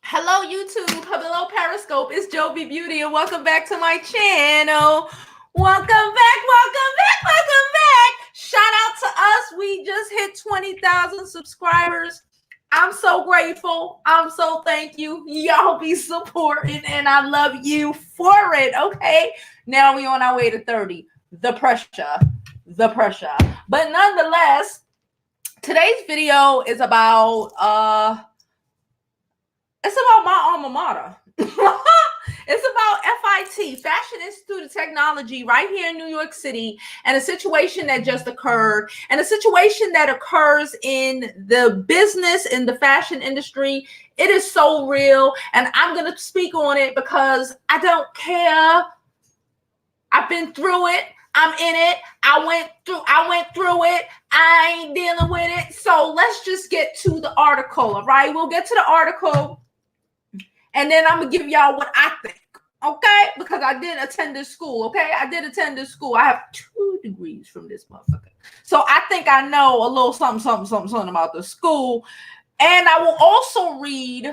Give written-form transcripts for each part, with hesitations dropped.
Hello, YouTube. Hello, Periscope. It's JoviBeauty, and welcome back to my channel. Welcome back. Shout out to us. We just hit 20,000 subscribers. I'm so grateful. I'm so thank you. Y'all be supporting, and I love you for it. Okay. Now we on our way to 30. The pressure. But nonetheless, today's video is about it's about my alma mater. It's about FIT, Fashion Institute of Technology, right here in New York City, and a situation that just occurred, and a situation that occurs in the business, in the fashion industry. It is so real, and I'm going to speak on it because I don't care. I've been through it. I'm in it. I went through it. I ain't dealing with it. So let's just get to the article, all right? We'll get to the article. And then I'm going to give y'all what I think, okay? Because I did attend this school, okay? I did attend this school. I have 2 degrees from this motherfucker. So I think I know a little something about the school. And I will also read,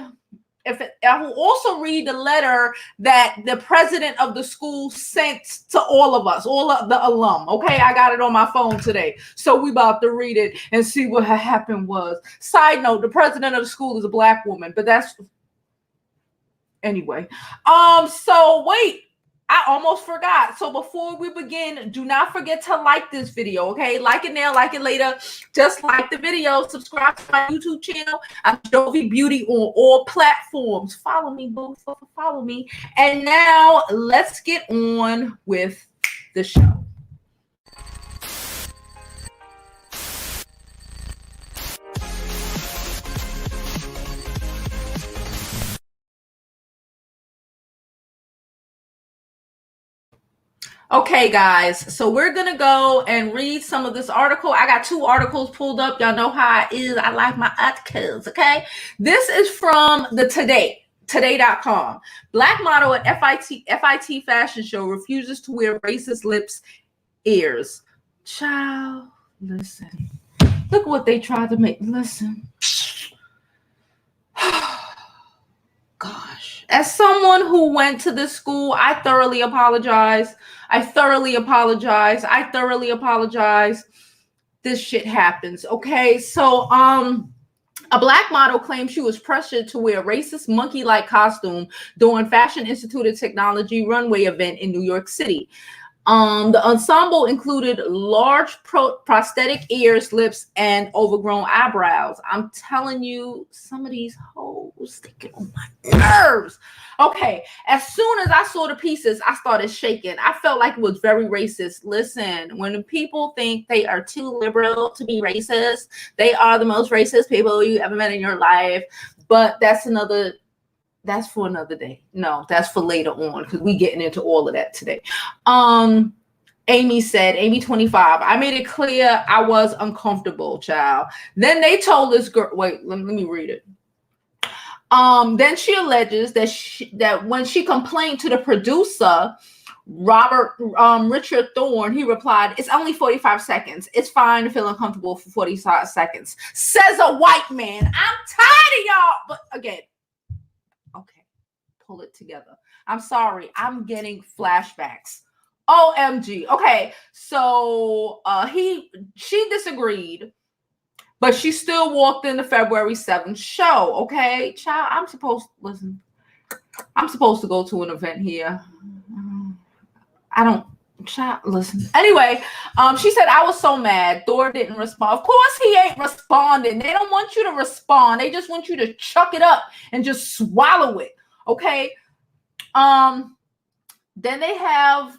the letter that the president of the school sent to all of us, all of the alum, okay? I got it on my phone today. So we about to read it and see what happened was. Side note, the president of the school is a Black woman, but that's... Anyway, so wait, I almost forgot. So before we begin, do not forget to like this video, okay? Like it now, like it later. Just like the video. Subscribe to my YouTube channel. I'm JoviBeauty on all platforms. Follow me, boo. Follow me. And now let's get on with the show. Okay, guys, so we're going to go and read some of this article. I got 2 articles pulled up. Y'all know how it is. I like my articles, okay? This is from the today.com. Black model at FIT fashion show refuses to wear racist lips ears. Child, listen. Look what they tried to make. Listen. Gosh. As someone who went to this school, I thoroughly apologize. This shit happens, okay? So, a Black model claims she was pressured to wear a racist monkey-like costume during Fashion Institute of Technology runway event in New York City. The ensemble included large prosthetic ears, lips, and overgrown eyebrows. I'm telling you, some of these hoes, they get on my nerves. Okay, as soon as I saw the pieces, I started shaking. I felt like it was very racist. Listen, when people think they are too liberal to be racist, they are the most racist people you ever met in your life. But that's for another day. No, that's for later on because we getting into all of that today. Amy said, Amy 25, I made it clear I was uncomfortable, child. Then they told this girl, wait, let me read it. Then she alleges that when she complained to the producer, Richard Thorne, he replied, it's only 45 seconds. It's fine to feel uncomfortable for 45 seconds. Says a white man. I'm tired of y'all. But again, okay, pull it together. I'm sorry. I'm getting flashbacks. OMG. Okay, so she disagreed, but she still walked in the February 7th show. Okay, child, I'm supposed to go to an event here. Listen. Anyway, she said, I was so mad. Thor didn't respond. Of course he ain't responding. They don't want you to respond. They just want you to chuck it up and just swallow it. Okay. Then they have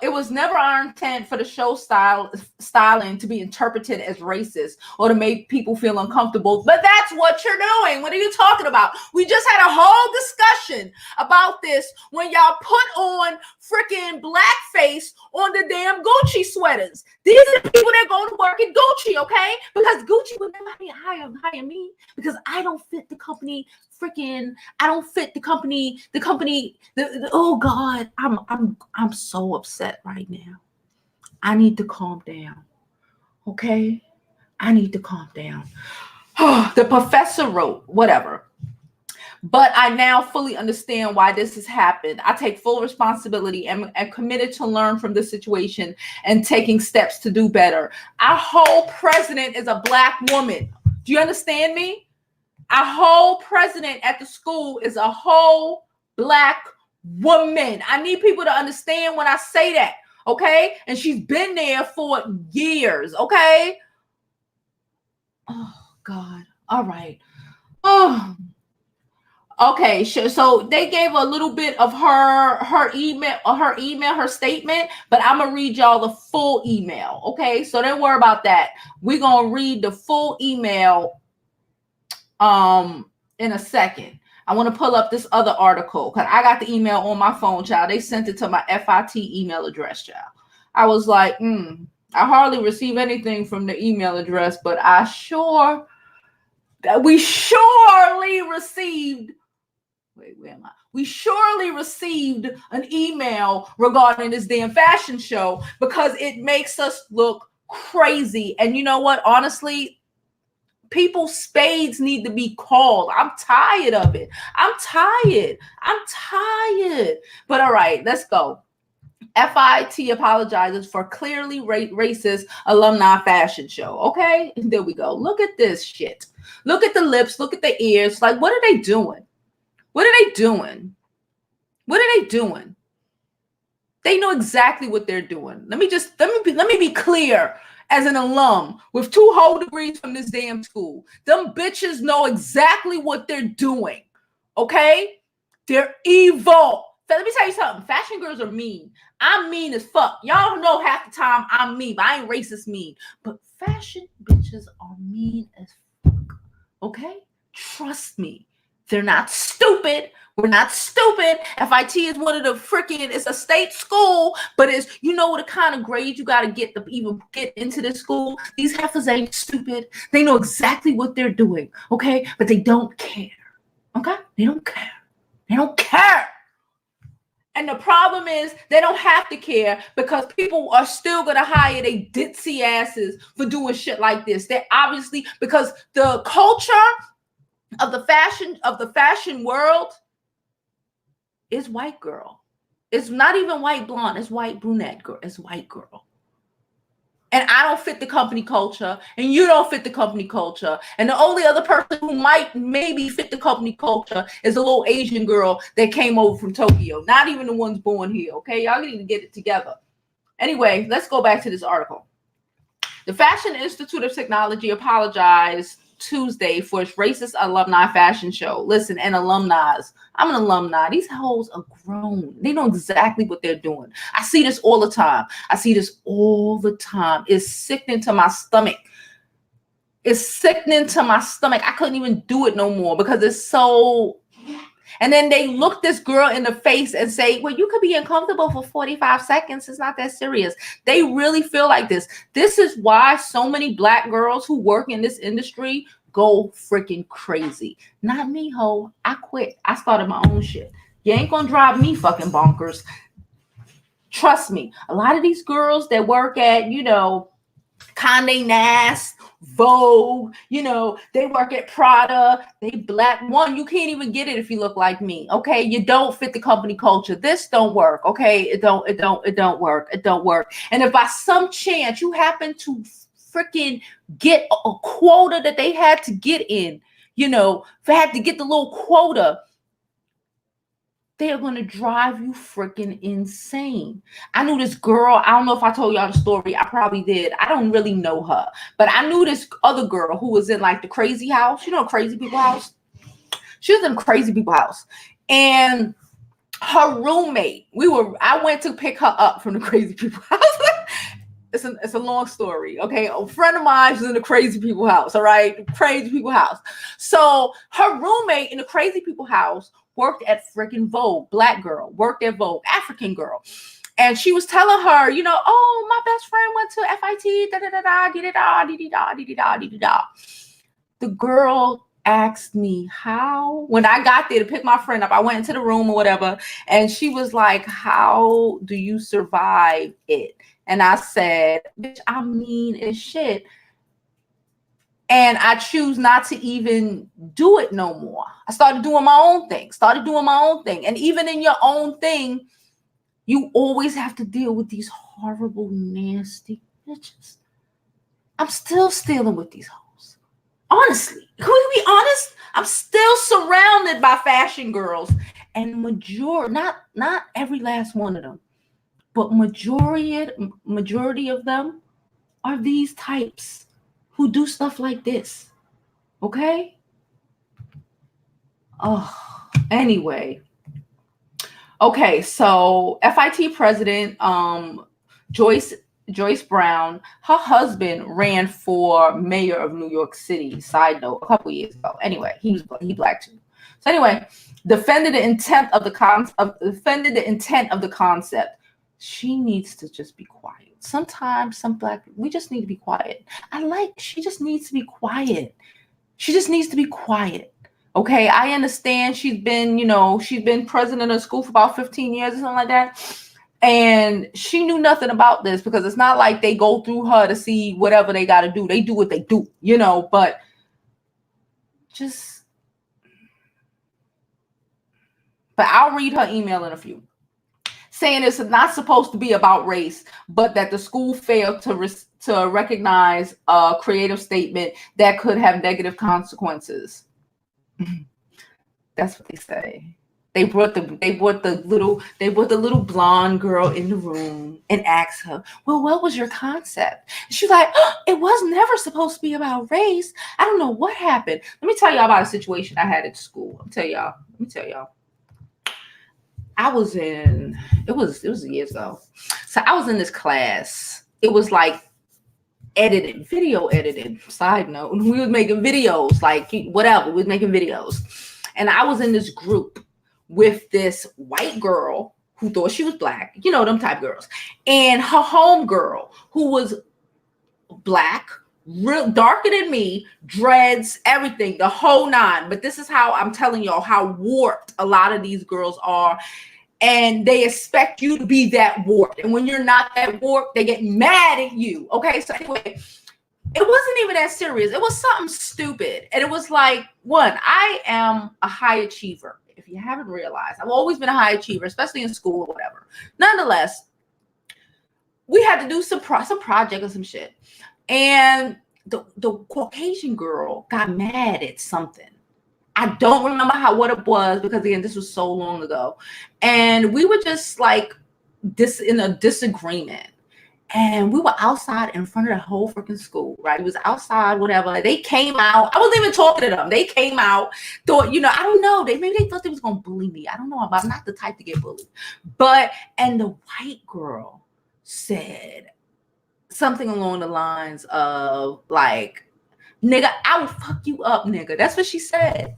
it was never our intent for the show styling to be interpreted as racist or to make people feel uncomfortable. But that's what you're doing. What are you talking about? We just had a whole discussion about this when y'all put on freaking blackface on the damn Gucci sweaters. These are the people that go to work at Gucci, okay? Because Gucci would never hire me because I don't fit the company. I don't fit the company. Oh God, I'm so upset right now. I need to calm down. Okay? I need to calm down. The professor wrote, whatever. But I now fully understand why this has happened. I take full responsibility and committed to learn from this situation and taking steps to do better. Our whole president is a Black woman. Do you understand me? Our whole president at the school is a whole Black woman. I need people to understand when I say that, okay? And she's been there for years, okay? Oh, God. All right. Oh, okay. So they gave a little bit of her email, her statement, but I'm going to read y'all the full email, okay? So don't worry about that. We're going to read the full email in a second. I want to pull up this other article because I got the email on my phone, child. They sent it to my FIT email address, child. I was like, I hardly receive anything from the email address, but we surely received. Wait, where am I? We surely received an email regarding this damn fashion show because it makes us look crazy. And you know what? Honestly, people's spades need to be called. I'm tired of it. I'm tired. But all right, let's go. FIT apologizes for clearly racist alumni fashion show. Okay, there we go. Look at this shit. Look at the lips. Look at the ears. Like, what are they doing? What are they doing? What are they doing? They know exactly what they're doing. Let me be clear. As an alum with 2 whole degrees from this damn school, them bitches know exactly what they're doing. Okay? They're evil. So let me tell you something. Fashion girls are mean. I'm mean as fuck. Y'all know half the time I'm mean, but I ain't racist mean. But fashion bitches are mean as fuck. Okay? Trust me. They're not stupid. We're not stupid. FIT is one of the freaking, it's a state school, but it's, you know what kind of grades you got to get to even get into this school. These heifers ain't stupid. They know exactly what they're doing, okay? But they don't care, okay? They don't care. They don't care. And the problem is they don't have to care because people are still going to hire they ditzy asses for doing shit like this. They obviously, because the culture of the fashion world is white girl. It's not even white blonde. It's white brunette girl. It's white girl. And I don't fit the company culture, and you don't fit the company culture. And the only other person who might maybe fit the company culture is a little Asian girl that came over from Tokyo. Not even the ones born here. Okay, y'all need to get it together. Anyway, let's go back to this article. The Fashion Institute of Technology apologized Tuesday for its racist alumni fashion show. Listen, and alumni, I'm an alumni. These hoes are grown. They know exactly what they're doing. I see this all the time. It's sickening to my stomach. I couldn't even do it no more because it's so. And then they look this girl in the face and say, well, you could be uncomfortable for 45 seconds. It's not that serious. They really feel like this. This is why so many Black girls who work in this industry go freaking crazy. Not me, ho. I quit. I started my own shit. You ain't gonna drive me fucking bonkers. Trust me. A lot of these girls that work at, Condé Nast, Vogue, they work at Prada, they Black. One, you can't even get it if you look like me. Okay, you don't fit the company culture. This don't work. Okay, it don't work. And if by some chance you happen to freaking get a quota that they had to get in, if they had to get the little quota, they are going to drive you freaking insane. I knew this girl. I don't know if I told y'all the story. I probably did. I don't really know her. But I knew this other girl who was in like the crazy house. Crazy people house? She was in crazy people house. And her roommate, I went to pick her up from the crazy people house. It's a long story, okay? A friend of mine was in the crazy people house, all right? Crazy people house. So her roommate in the crazy people house worked at freaking Vogue, Black girl, worked at Vogue, African girl. And she was telling her, oh, my best friend went to FIT, da-da-da-da, The girl asked me how, when I got there to pick my friend up, I went into the room or whatever, and she was like, how do you survive it? And I said, bitch, I'm mean as shit. And I choose not to even do it no more. I started doing my own thing. And even in your own thing, you always have to deal with these horrible, nasty bitches. I'm still stealing with these hoes. Honestly, can we be honest? I'm still surrounded by fashion girls, and not every last one of them, but majority of them are these types who do stuff like this. Okay? Oh, anyway. Okay, so FIT president Joyce Brown, her husband ran for mayor of New York City. Side note, a couple years ago. Anyway, he black too. So anyway, defended the intent of the concept. She needs to just be quiet. Sometimes we just need to be quiet. She just needs to be quiet. She just needs to be quiet. Okay, I understand she's been president of school for about 15 years or something like that. And she knew nothing about this because it's not like they go through her to see whatever they got to do. They do what they do, but but I'll read her email in a few, saying it's not supposed to be about race, but that the school failed to recognize a creative statement that could have negative consequences. That's what they say. They brought the little blonde girl in the room and asked her, well, what was your concept? And she's like, oh, it was never supposed to be about race. I don't know what happened. Let me tell y'all about a situation I had at school. Let me tell y'all. It was years ago. So I was in this class. It was like video editing. Side note, we was making videos, like whatever. We was making videos. And I was in this group with this white girl who thought she was black, them type girls, and her home girl who was black, real darker than me, dreads, everything, the whole nine. But this is how I'm telling y'all how warped a lot of these girls are. And they expect you to be that warped. And when you're not that warped, they get mad at you. Okay, so anyway, it wasn't even that serious. It was something stupid. And it was like, I am a high achiever. If you haven't realized, I've always been a high achiever, especially in school or whatever. Nonetheless, we had to do some project or some shit. And the Caucasian girl got mad at something. I don't remember what it was because, again, this was so long ago. And we were just like in a disagreement. And we were outside in front of the whole freaking school, right? It was outside, whatever. They came out. I wasn't even talking to them. They came out, thought, I don't know. Maybe they thought they was going to bully me. I don't know. I'm not the type to get bullied. And the white girl said something along the lines of like, nigga, I will fuck you up, nigga. That's what she said.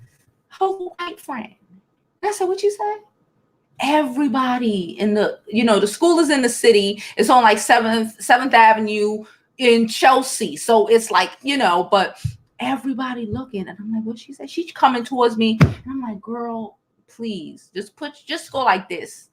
Her white friend. And I said, what you say? Everybody in the school is in the city. It's on like 7th Avenue in Chelsea. So it's like, but everybody looking. And I'm like, what she said? She's coming towards me. And I'm like, girl, please just go like this.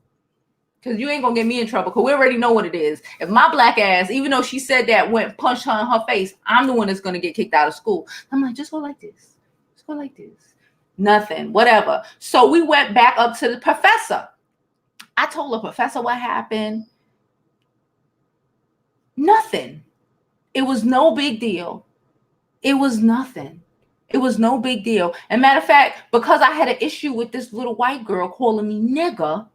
Because you ain't going to get me in trouble. Because we already know what it is. If my black ass, even though she said that, went punched her in her face, I'm the one that's going to get kicked out of school. I'm like, just go like this. Just go like this. Nothing, whatever. So we went back up to the professor. I told the professor what happened. Nothing. It was no big deal. It was nothing. It was no big deal. And matter of fact, because I had an issue with this little white girl calling me nigga,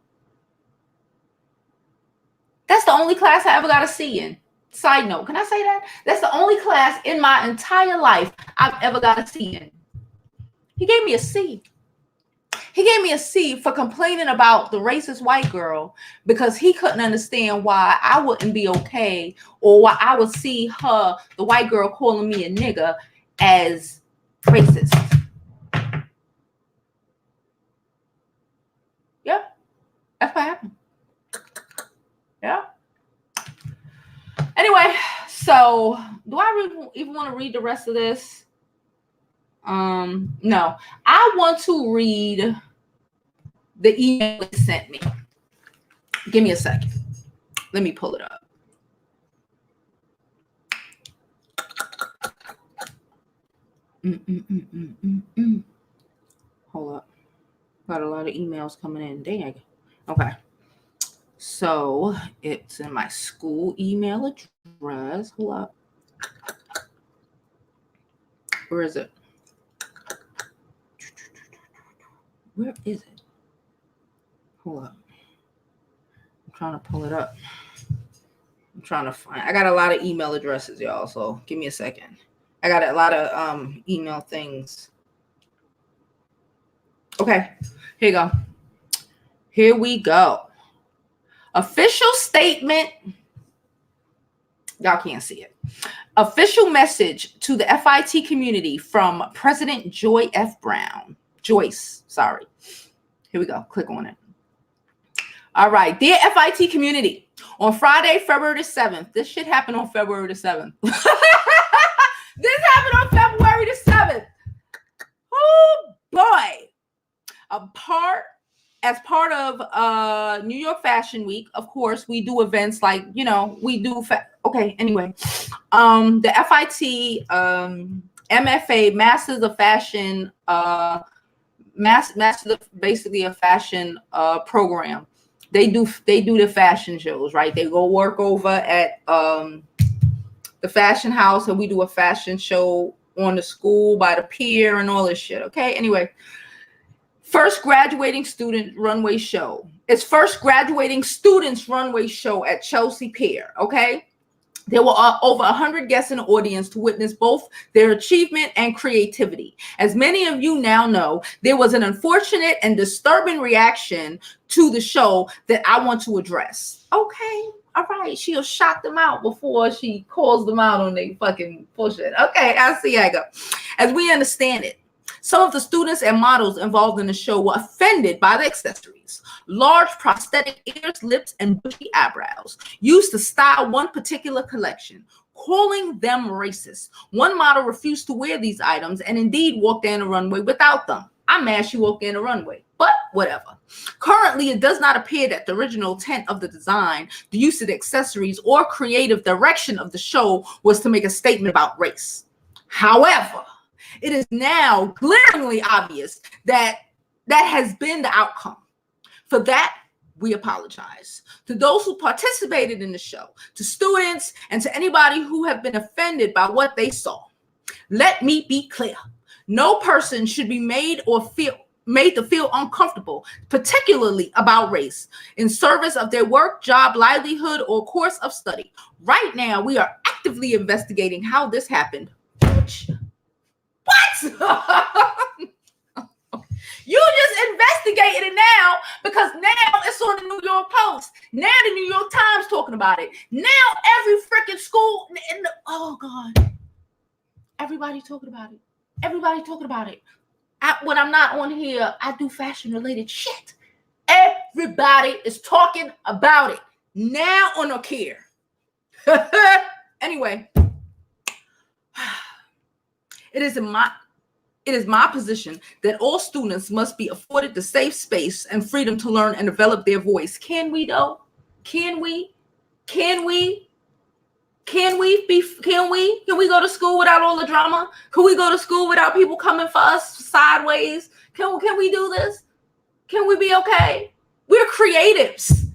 that's the only class I ever got a C in. Side note, can I say that? That's the only class in my entire life I've ever got a C in. He gave me a C. He gave me a C for complaining about the racist white girl because he couldn't understand why I wouldn't be okay or why I would see the white girl calling me a nigga as racist. Yep. That's what happened. Yeah. Anyway, so do I really even want to read the rest of this? No. I want to read the email it sent me. Give me a second. Let me pull it up. Hold up. Got a lot of emails coming in. Dang. Okay. So it's in my school email address. Hold up. Where is it? Where is it? Hold up. I'm trying to pull it up. I'm trying to find. I got a lot of email addresses, y'all. So give me a second. I got a lot of email things. Okay. Here you go. Here we go. Official statement. Y'all can't see it. Official message to the FIT community from President Joyce, sorry. Here we go. Click on it. All right. Dear FIT community, on Friday, February the 7th. This shit happened on February the 7th. This happened on February the 7th. Oh, boy. As part of New York Fashion Week, of course, we do events like, we do. Okay, anyway, the FIT MFA, Masters of Fashion, basically a fashion program. They do the fashion shows, right? They go work over at the fashion house, and we do a fashion show on the school by the pier and all this shit. Okay, anyway. First graduating student runway show. It's first graduating students runway show at Chelsea Pier, okay? There were over 100 guests in the audience to witness both their achievement and creativity. As many of you now know, there was an unfortunate and disturbing reaction to the show that I want to address. Okay, all right, she'll shout them out before she calls them out on their fucking bullshit. Okay, I see how I go. As we understand it, some of the students and models involved in the show were offended by the accessories, large prosthetic ears, lips, and bushy eyebrows used to style one particular collection, calling them racist. One model refused to wear these items and indeed walked down the runway without them. I'm mad she walked in the runway, but whatever. Currently, it does not appear that the original intent of the design, the use of the accessories, or creative direction of the show was to make a statement about race. However, it is now glaringly obvious that that has been the outcome. For that, we apologize to those who participated in the show, to students, and to anybody who have been offended by what they saw. Let me be clear. No person should be made to feel uncomfortable, particularly about race, in service of their work, job, livelihood, or course of study. Right now, we are actively investigating how this happened. What? You just investigated it now because now it's on the New York Post. Now the New York Times talking about it. Now every freaking school oh God. Everybody talking about it. Everybody talking about it. When I'm not on here, I do fashion related shit. Everybody is talking about it. Now on a care. Anyway. It is my position that all students must be afforded the safe space and freedom to learn and develop their voice. Can we though? Can we go to school without all the drama? Can we go to school without people coming for us sideways? Can we do this? Can we be okay? We're creatives.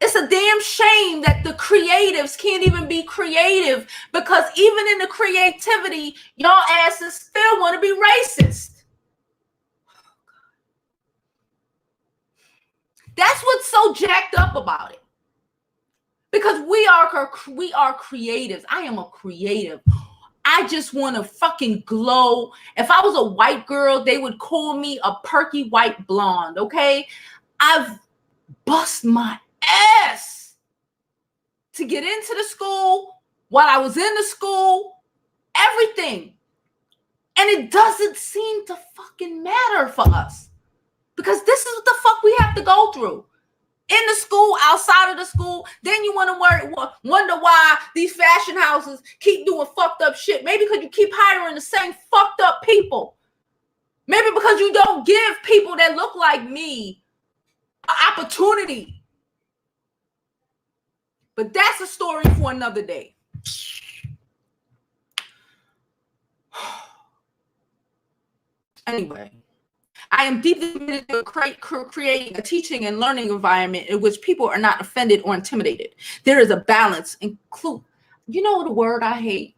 It's a damn shame that the creatives can't even be creative, because even in the creativity, y'all asses still want to be racist. That's what's so jacked up about it. Because we are creatives. I am a creative. I just want to fucking glow. If I was a white girl, they would call me a perky white blonde, okay? I've bust my ass to get into the school while I was in the school, everything. And it doesn't seem to fucking matter for us, because this is what the fuck we have to go through. In the school, outside of the school, then you want to wonder why these fashion houses keep doing fucked up shit. Maybe because you keep hiring the same fucked up people. Maybe because you don't give people that look like me an opportunity. But that's a story for another day. Anyway, I am deeply committed to creating a teaching and learning environment in which people are not offended or intimidated. There is a balance. You know the word I hate?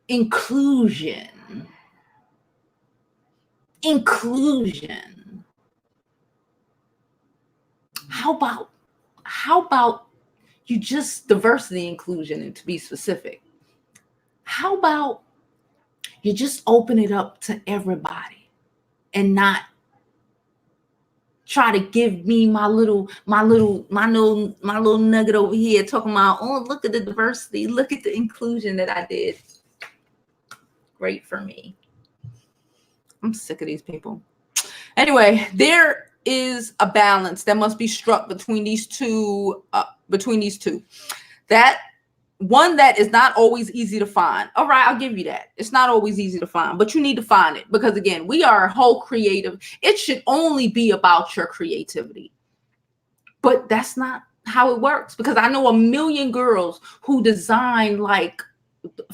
Inclusion. Inclusion. How about you just diversity inclusion, and to be specific, how about you just open it up to everybody and not try to give me my little nugget over here talking about, oh, look at the diversity, look at the inclusion that I did. Great for me. I'm sick of these people. Anyway, there is a balance that must be struck between these two. That one that is not always easy to find. All right, I'll give you that. It's not always easy to find, but you need to find it because, again, we are a whole creative. It should only be about your creativity. But that's not how it works, because I know a million girls who design, like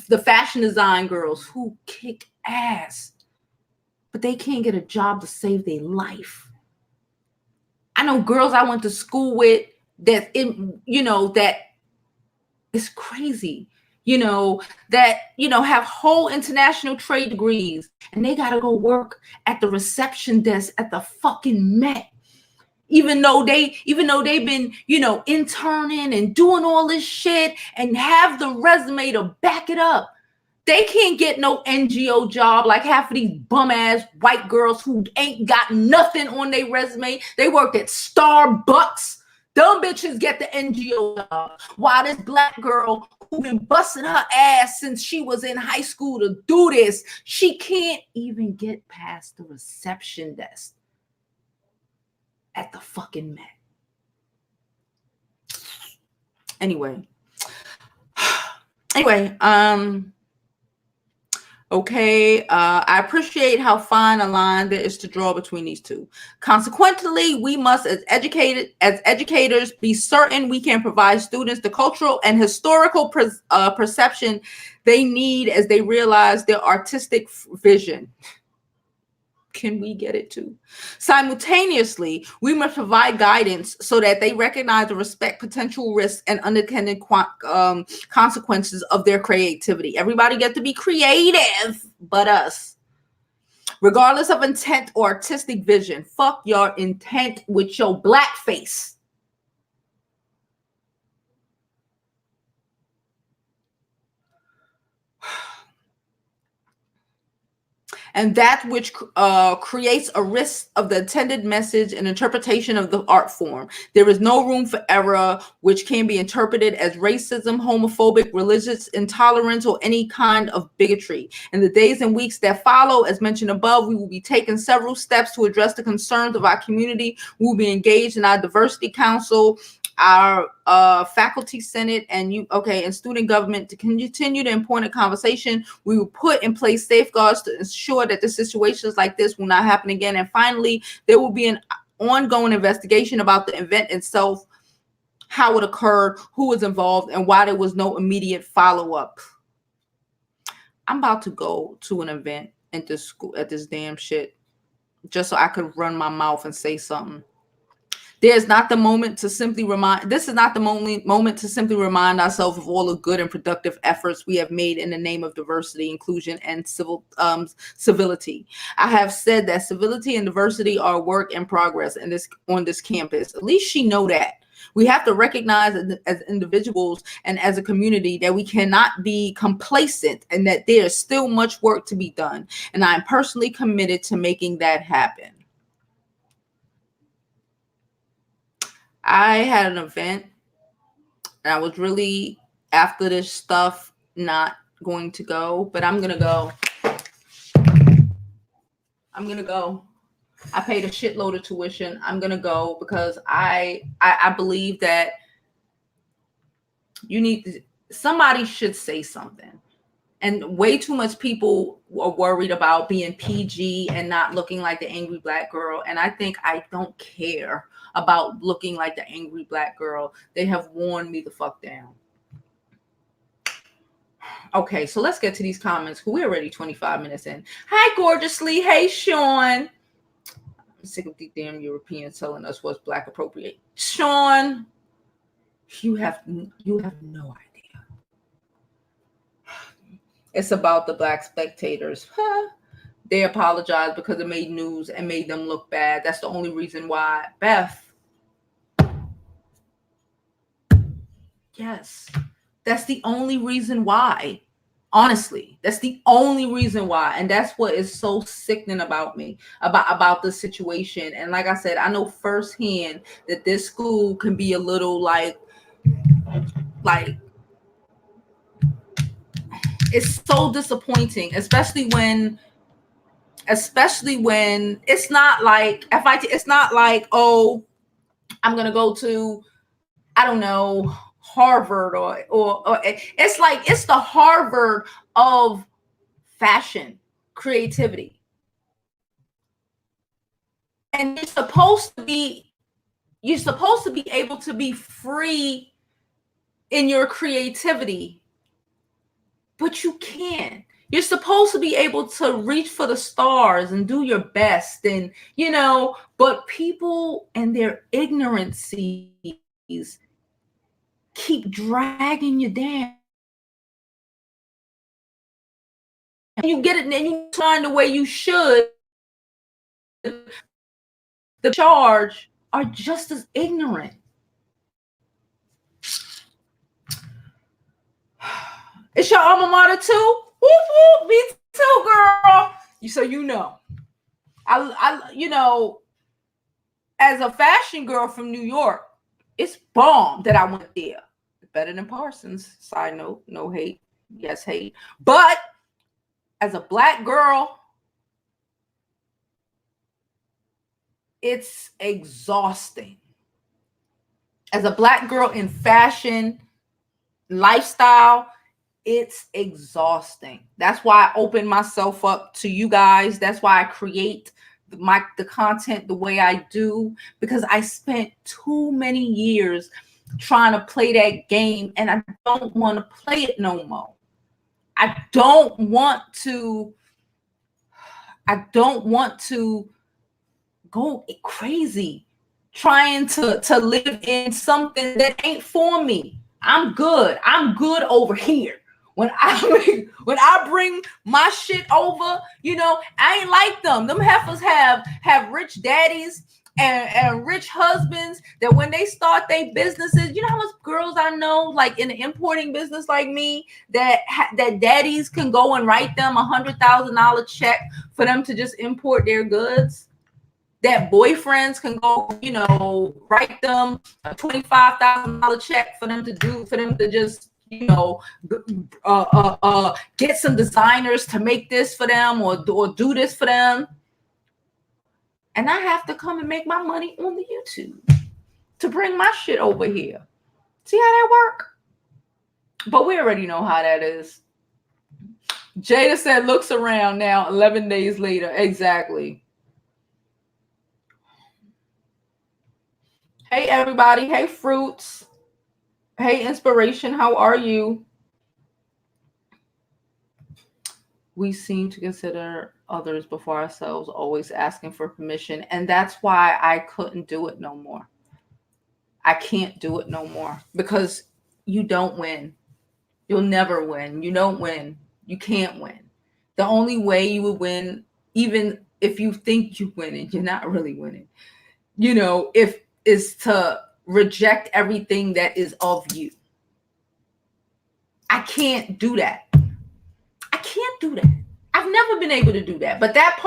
the fashion design girls who kick ass, but they can't get a job to save their life. I know girls I went to school with that it's crazy, that, have whole international trade degrees, and they got to go work at the reception desk at the fucking Met, even though they've been, interning and doing all this shit and have the resume to back it up. They can't get no NGO job like half of these bum ass white girls who ain't got nothing on their resume. They worked at Starbucks. Dumb bitches get the NGO job. While this black girl who been busting her ass since she was in high school to do this, she can't even get past the reception desk at the fucking Met. Anyway, okay, I appreciate how fine a line there is to draw between these two. Consequently, we must, as educators, be certain we can provide students the cultural and historical perception they need as they realize their artistic vision. Can we get it too? Simultaneously, we must provide guidance so that they recognize and respect potential risks and unintended consequences of their creativity. Everybody gets to be creative but us. Regardless of intent or artistic vision, fuck your intent with your black face. And that which creates a risk of the intended message and interpretation of the art form. There is no room for error, which can be interpreted as racism, homophobic, religious intolerance, or any kind of bigotry. In the days and weeks that follow, as mentioned above, we will be taking several steps to address the concerns of our community. We will be engaged in our diversity council, our faculty senate, and student government to continue the important conversation. We will put in place safeguards to ensure that the situations like this will not happen again. And finally, there will be an ongoing investigation about the event itself, how it occurred, who was involved, and why there was no immediate follow-up. I'm about to go to an event at this school, at this damn shit, just so I could run my mouth and say something. This is not the moment to simply remind ourselves of all the good and productive efforts we have made in the name of diversity, inclusion, and civility. I have said that civility and diversity are a work in progress on this campus. At least she know that. We have to recognize as individuals and as a community that we cannot be complacent and that there is still much work to be done. And I am personally committed to making that happen. I had an event and I was really, after this stuff, not going to go, but I'm going to go. I paid a shitload of tuition. I'm going to go because I believe that somebody should say something. And way too much people are worried about being PG and not looking like the angry black girl. And I think I don't care about looking like the angry black girl. They have worn me the fuck down. Okay, so let's get to these comments. We're already 25 minutes in. Hi, gorgeously. Hey, Sean. I'm sick of the damn Europeans telling us what's black appropriate. Sean, you have no idea. It's about the black spectators. They apologized because it made news and made them look bad. That's the only reason why. Beth. Yes. That's the only reason why. Honestly, that's the only reason why. And that's what is so sickening about me, about the situation. And like I said, I know firsthand that this school can be a little like it's so disappointing, especially when it's not like FIT, it's not like, oh, I'm gonna go to, I don't know, Harvard or it's like it's the Harvard of fashion, creativity. And you're supposed to be able to be free in your creativity, but you can't. You're supposed to be able to reach for the stars and do your best, and but people and their ignorancies keep dragging you down. And you get it, and you find the way you should. The charge are just as ignorant. It's your alma mater too? Whoop, whoop, me too, girl. So I as a fashion girl from New York, it's bomb that I went there. Better than Parsons. Side note, no hate. Yes, hate. But as a black girl, it's exhausting. As a black girl in fashion, lifestyle, it's exhausting. That's why I open myself up to you guys. That's why I create the content the way I do, because I spent too many years trying to play that game, and I don't want to play it no more. I don't want to go crazy trying to live in something that ain't for me. I'm good over here. When I bring my shit over, I ain't like them. Them heifers have rich daddies and rich husbands that when they start their businesses, you know how much girls I know, like in the importing business like me, that daddies can go and write them $100,000 check for them to just import their goods. That boyfriends can go, write them a $25,000 check for them to just, get some designers to make this for them or do this for them. And I have to come and make my money on the YouTube to bring my shit over here. See how that work? But we already know how that is. Jada said, looks around now 11 days later. Exactly. Hey, everybody. Hey, Fruits. Hey, Inspiration. How are you? We seem to consider others before ourselves, always asking for permission. And that's why I couldn't do it no more. I can't do it no more because you don't win. You'll never win. You don't win. You can't win. The only way you would win, even if you think you're winning, you're not really winning. Is to reject everything that is of you. I can't do that. I can't do that. I've never been able to do that. But that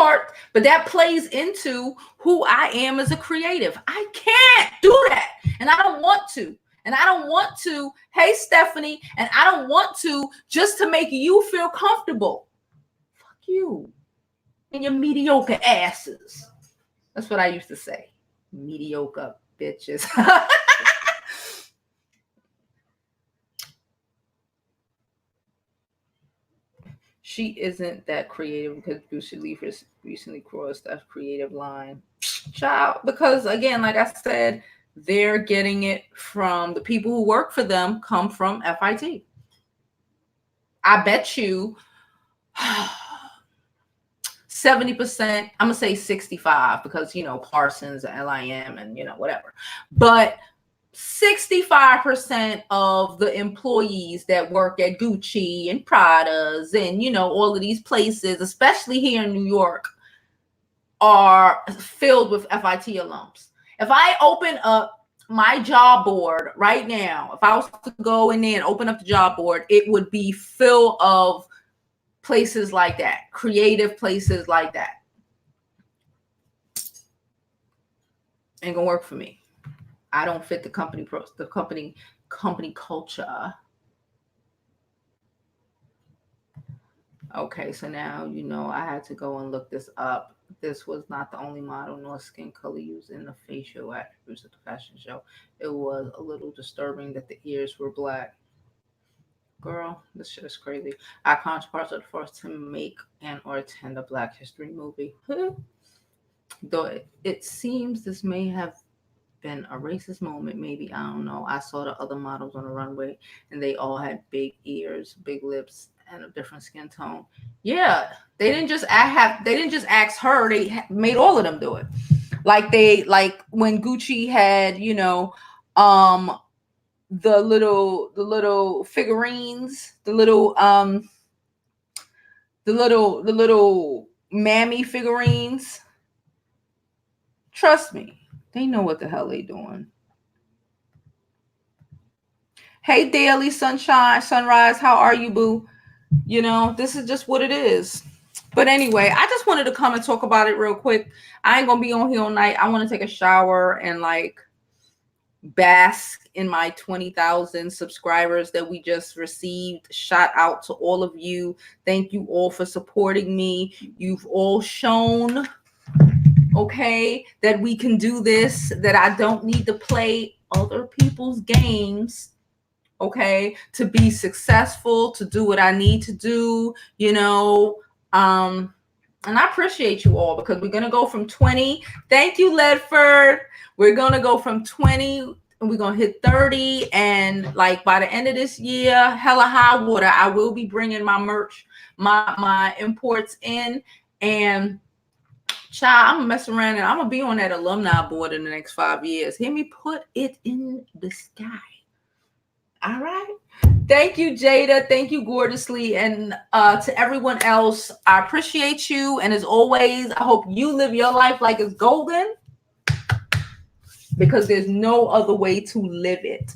plays into who I am as a creative. I can't do that. And I don't want to. And I don't want to, hey, Stephanie, and I don't want to just to make you feel comfortable. Fuck you and your mediocre asses. That's what I used to say. Mediocre bitches. She isn't that creative because Bruce Lee recently crossed that creative line. Child, because again, like I said, they're getting it from the people who work for them, come from FIT. I bet you 70%, I'm gonna say 65 because Parsons and LIM and whatever. But 65% of the employees that work at Gucci and Prada's and all of these places, especially here in New York, are filled with FIT alums. If I open up my job board right now, if I was to go in there and open up the job board, it would be full of places like that, creative places like that. Ain't gonna work for me. I don't fit the company culture. Okay, so now I had to go and look this up. This was not the only model nor skin color used in the facial attributes of the fashion show. It was a little disturbing that the ears were black. Girl, this shit is crazy. Our counterparts are the first to make and or attend a Black History movie. Though it seems this may have been a racist moment, maybe, I don't know. I saw the other models on the runway and they all had big ears, big lips, and a different skin tone. Yeah, they didn't just ask her, they made all of them do it. Like when Gucci had the little figurines, the little mammy figurines. Trust me, they know what the hell they doing. Hey, Daily Sunrise, how are you, boo? This is just what it is. But anyway, I just wanted to come and talk about it real quick. I ain't gonna be on here all night. I want to take a shower and bask in my 20,000 subscribers that we just received. Shout out to all of you. Thank you all for supporting me. You've all shown, okay, that we can do this, that I don't need to play other people's games, okay, to be successful, to do what I need to do, and I appreciate you all because we're going to go from 20. Thank you, Ledford. We're going to go from 20 and we're going to hit 30. And by the end of this year, hella high water, I will be bringing my merch, my imports in. And child, I'm going to mess around and I'm going to be on that alumni board in the next 5 years. Hear me put it in the sky. All right. Thank you, Jada. Thank you, Gorgeously. And to everyone else, I appreciate you. And as always, I hope you live your life like it's golden because there's no other way to live it.